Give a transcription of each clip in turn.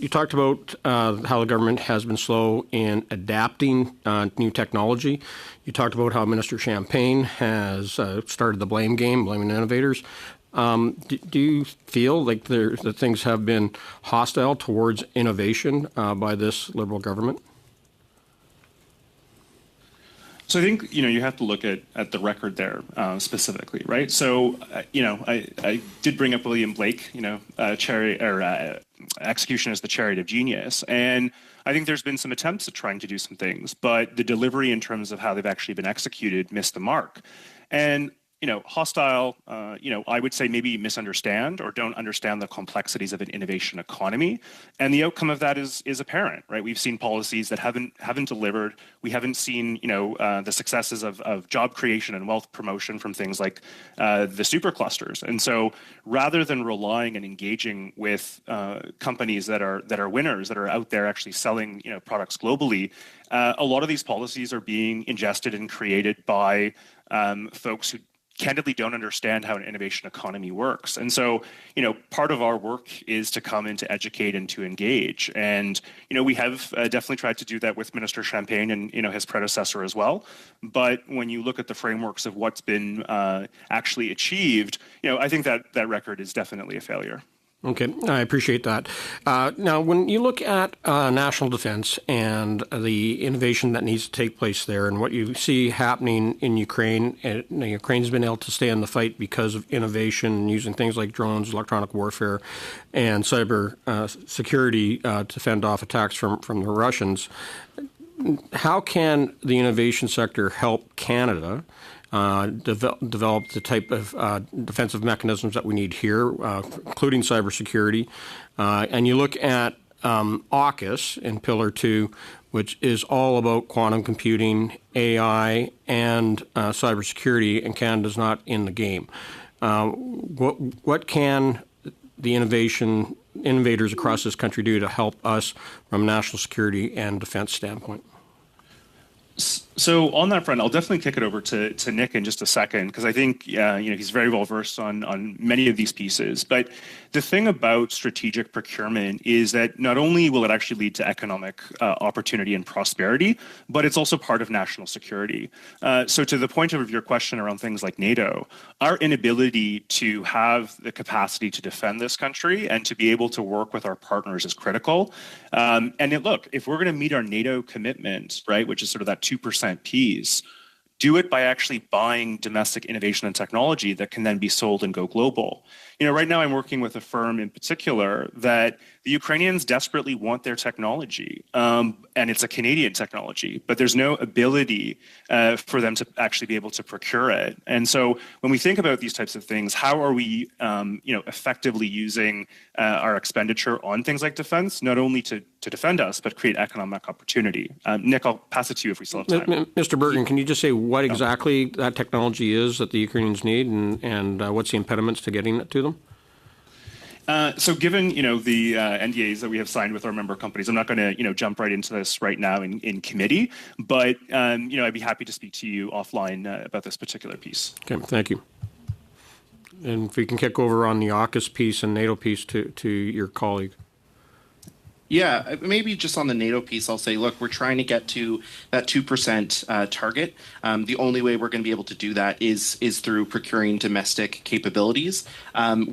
You talked about how the government has been slow in adapting new technology. You talked about how Minister Champagne has started the blame game, blaming innovators. Do you feel like that things have been hostile towards innovation by this Liberal government? So I think you have to look at the record there specifically, right? So I did bring up William Blake, execution as the chariot of genius, and I think there's been some attempts at trying to do some things, but the delivery in terms of how they've actually been executed missed the mark. And hostile, I would say maybe misunderstand or don't understand the complexities of an innovation economy. And the outcome of that is apparent, right? We've seen policies that haven't delivered. We haven't seen, the successes of job creation and wealth promotion from things like the superclusters. And so rather than relying and engaging with companies that are winners, that are out there actually selling, products globally, a lot of these policies are being ingested and created by folks who candidly don't understand how an innovation economy works. And so, part of our work is to come and to educate and to engage. And, we have definitely tried to do that with Minister Champagne and, his predecessor as well. But when you look at the frameworks of what's been actually achieved, I think that record is definitely a failure. Okay, I appreciate that. Now, when you look at national defense and the innovation that needs to take place there and what you see happening in Ukraine, Ukraine's been able to stay in the fight because of innovation using things like drones, electronic warfare, and cyber security to fend off attacks from the Russians. How can the innovation sector help Canada develop the type of defensive mechanisms that we need here, including cybersecurity? And you look at AUKUS in Pillar 2, which is all about quantum computing, AI, and cybersecurity, and Canada's not in the game. What can the innovators across this country do to help us from a national security and defense standpoint? So on that front, I'll definitely kick it over to Nick in just a second, because I think he's very well versed on many of these pieces. But the thing about strategic procurement is that not only will it actually lead to economic opportunity and prosperity, but it's also part of national security. So to the point of your question around things like NATO, our inability to have the capacity to defend this country and to be able to work with our partners is critical. Look, if we're going to meet our NATO commitment, right, which is sort of that 2% piece, do it by actually buying domestic innovation and technology that can then be sold and go global. Right now I'm working with a firm in particular that the Ukrainians desperately want their technology, and it's a Canadian technology, but there's no ability for them to actually be able to procure it. And so when we think about these types of things, how are we, effectively using our expenditure on things like defense, not only to defend us, but create economic opportunity? Nick, I'll pass it to you if we still have time. Mr. Bergen, can you just say what exactly that technology is that the Ukrainians need, and what's the impediments to getting it to them? So given, the NDAs that we have signed with our member companies, I'm not going to, jump right into this right now in committee, but, I'd be happy to speak to you offline about this particular piece. Okay, thank you. And if we can kick over on the AUKUS piece and NATO piece to your colleague. Yeah, maybe just on the NATO piece, I'll say, look, we're trying to get to that 2% target. The only way we're going to be able to do that is through procuring domestic capabilities.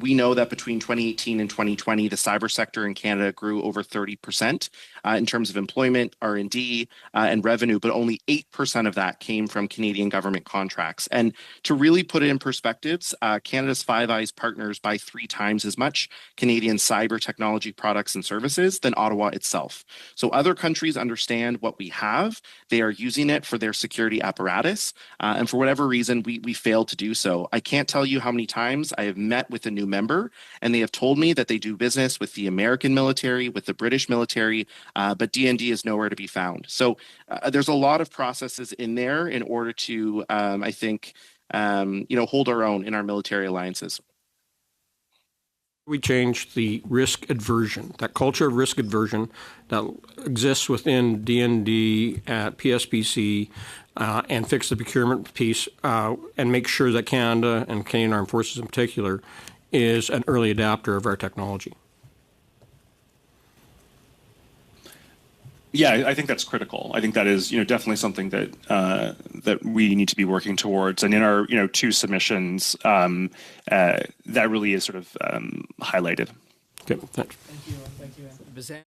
We know that between 2018 and 2020, the cyber sector in Canada grew over 30% in terms of employment, R&D, and revenue, but only 8% of that came from Canadian government contracts. And to really put it in perspectives, Canada's Five Eyes partners buy 3 times as much Canadian cyber technology products and services than Ottawa itself. So other countries understand what we have. They are using it for their security apparatus. And for whatever reason, we failed to do so. I can't tell you how many times I have met with a new member, and they have told me that they do business with the American military, with the British military, but DND is nowhere to be found. So there's a lot of processes in there in order to, I think, hold our own in our military alliances. We change the risk aversion, that culture of risk aversion that exists within DND at PSPC, and fix the procurement piece and make sure that Canada and Canadian Armed Forces in particular is an early adapter of our technology. Yeah, I think that's critical. I think that is, definitely something that that we need to be working towards. And in our, two submissions, that really is sort of highlighted. Okay, thanks. Thank you. Thank you.